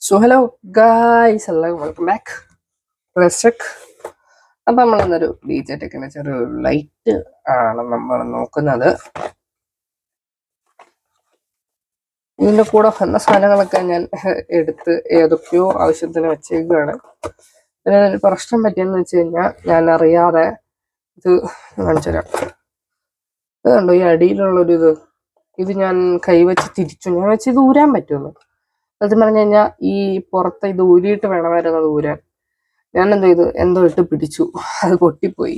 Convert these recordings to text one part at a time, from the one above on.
So hello guys എല്ലാവർക്കും welcome back റെസ്റ്റക്. അപ്പം നമ്മളിന്നൊരു DJ ടെക്കിൻ്റെ ചെറിയൊരു ലൈറ്റ് ആണ് നമ്മൾ നോക്കുന്നത്. ഇതിൻ്റെ കൂടെ വന്ന സാധനങ്ങളൊക്കെ ഞാൻ എടുത്ത് ഏതൊക്കെയോ ആവശ്യത്തിന് വെച്ചേക്കുകയാണ്. ഇതിനൊരു പ്രശ്നം പറ്റിയെന്ന് വെച്ച് കഴിഞ്ഞാൽ ഞാൻ അറിയാതെ ഇത് കാണിച്ചു തരാം. ഇത് കണ്ടോ, ഈ അടിയിലുള്ളൊരു ഇത് ഞാൻ കൈവച്ച് തിരിച്ചു. ഞാൻ വെച്ച് ഇത് ഊരാൻ പറ്റുമെന്ന്. സത്യം പറഞ്ഞു കഴിഞ്ഞാൽ ഈ പുറത്ത് ഇത് ഊരിയിട്ട് വേണമായിരുന്നു അത് ഊരാൻ. ഞാൻ എന്ത് ചെയ്തു, എന്തോ ഇട്ട് പിടിച്ചു, അത് പൊട്ടിപ്പോയി.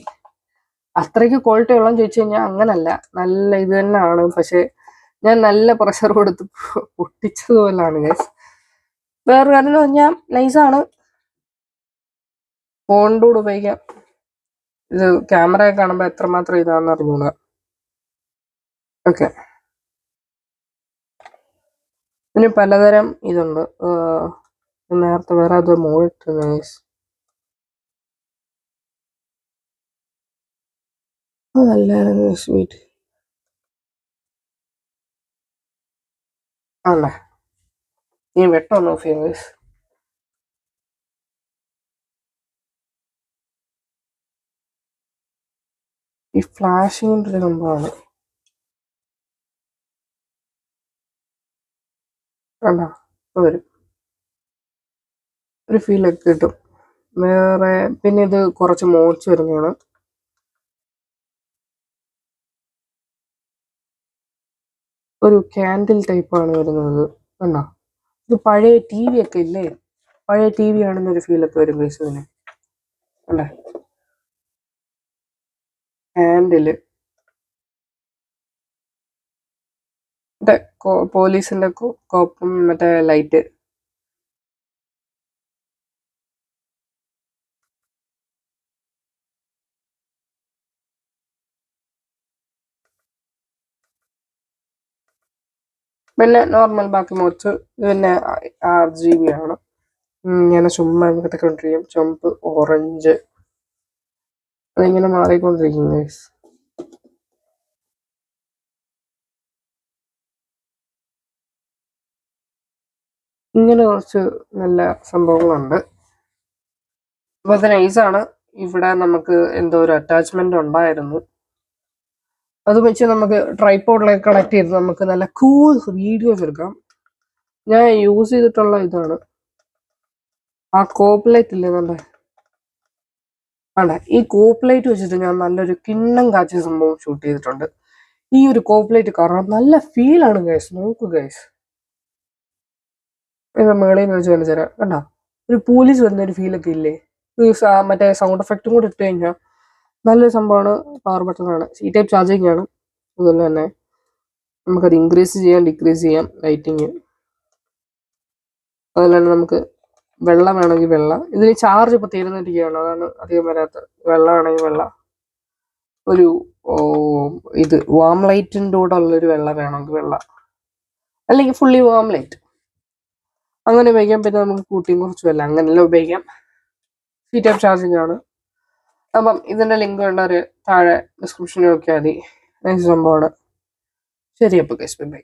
അത്രയ്ക്ക് ക്വാളിറ്റി ഉള്ളതെന്ന് ചോദിച്ചു കഴിഞ്ഞാൽ അങ്ങനല്ല, നല്ല ഇത് തന്നെയാണ്. പക്ഷെ ഞാൻ നല്ല പ്രഷർ കൊടുത്ത് പൊട്ടിച്ചതുപോലാണ് ഗൈസ്. വേറെ കാര്യം എന്ന് പറഞ്ഞാൽ നൈസാണ്, ഫോണിൻ്റെ കൂടെ ഉപയോഗിക്കാം. ഇത് ക്യാമറ കാണുമ്പോൾ എത്രമാത്രം ഇതാണെന്ന് അറിഞ്ഞൂടാ. ഓക്കെ, ഇതിന് പലതരം ഇതുണ്ട്. നേരത്തെ വേറെ അത് മോളിട്ട് ഗൈസ്, അതല്ലായിരുന്നു സ്വീറ്റ് ആണേ. നീ വെട്ടൊന്ന് ഓഫ് ചെയ്യാം ഗൈസ്. ഈ ഫ്ലാഷിങ്ങിൻ്റെ ഒരു സംഭവമാണ് കണ്ടോ, വരും ഒരു ഫീലൊക്കെ കിട്ടും. വേറെ പിന്നെ ഇത് കുറച്ച് മോഡ്സ് വരുന്നതാണ്. ഒരു ക്യാൻഡിൽ ടൈപ്പാണ് വരുന്നത്. കണ്ടോ, ഇത് പഴയ TV ഒക്കെ ഇല്ലേ, പഴയ TV ആണെന്നൊരു ഫീലൊക്കെ വരും ഗൈസ് ഇതിന്. അല്ലേ, ഹാൻഡില് മറ്റേ പോലീസിന്റെ കോപ്പും മറ്റേ ലൈറ്റ്. പിന്നെ നോർമൽ ബാക്കി മോഡ്സ് പിന്നെ RGB ആണ്. ഇങ്ങനെ ചുമ്മാ കിടക്കൊണ്ടിരിക്കും, ചുമപ്പ് ഓറഞ്ച് അതിങ്ങനെ മാറിക്കൊണ്ടിരിക്കും ഗൈസ്. ഇങ്ങനെ കുറച്ച് നല്ല സംഭവങ്ങളുണ്ട്. അപ്പോൾ അത് നൈസാണ്. ഇവിടെ നമുക്ക് എന്തോ ഒരു അറ്റാച്ച്മെന്റ് ഉണ്ടായിരുന്നു, അത് വെച്ച് നമുക്ക് ട്രൈപോഡിലേക്ക് കണക്ട് ചെയ്ത് നമുക്ക് നല്ല കൂൾ വീഡിയോസ് എടുക്കാം. ഞാൻ യൂസ് ചെയ്തിട്ടുള്ള ഇതാണ് ആ കോപ്പ് ലൈറ്റ് ഇല്ലേ, നല്ല വേണ്ട. ഈ കോപ്പ് ലൈറ്റ് വെച്ചിട്ട് ഞാൻ നല്ലൊരു കിണ്ണം കാച്ചിയ സംഭവം ഷൂട്ട് ചെയ്തിട്ടുണ്ട്. ഈ ഒരു കോപ്പ് ലൈറ്റ് കാരണം നല്ല ഫീലാണ് ഗൈസ്. നോക്കൂ ഗൈസ്, മേളയിൽ വെച്ച് കാണിച്ചു തരാം. കണ്ട, ഒരു പോലീസ് വരുന്ന ഒരു ഫീലൊക്കെ ഇല്ലേ. മറ്റേ സൗണ്ട് എഫക്റ്റും കൂടെ ഇട്ട് കഴിഞ്ഞാൽ നല്ലൊരു സംഭവമാണ്. പവർ ബട്ടൺ ആണ്, C ടൈപ്പ് ചാർജിങ് ആണ്. അതുപോലെ തന്നെ നമുക്കത് ഇൻക്രീസ് ചെയ്യാം, ഡിക്രീസ് ചെയ്യാം ലൈറ്റിങ്. അതുപോലെ തന്നെ നമുക്ക് വെള്ളം വേണമെങ്കിൽ വെള്ളം. ഇതിന് ചാർജ് ഇപ്പോൾ തീർന്നിരിക്കുകയാണ്, അതാണ് അധികം വരാത്തത്. വെള്ളം വേണമെങ്കിൽ വെള്ളം. ഒരു ഇത് വാം ലൈറ്റിൻ്റെ കൂടെ ഉള്ളൊരു വെള്ളം വേണമെങ്കിൽ വെള്ളം, അല്ലെങ്കിൽ ഫുള്ളി വാം ലൈറ്റ് അങ്ങനെ ഉപയോഗിക്കാം. പിന്നെ നമുക്ക് കൂട്ടിയും കുറച്ചുമല്ല അങ്ങനെല്ലാം ഉപയോഗിക്കാം. C ടൈപ്പ് ചാർജിങ് ആണ്. അപ്പം ഇതിൻ്റെ ലിങ്ക് വേണ്ടവർ താഴെ ഡിസ്ക്രിപ്ഷനിൽ നോക്കിയാൽ മതി. നൈസ് സംഭവമാണ്. ശരി, അപ്പോൾ ഗൈസ്, ബൈ.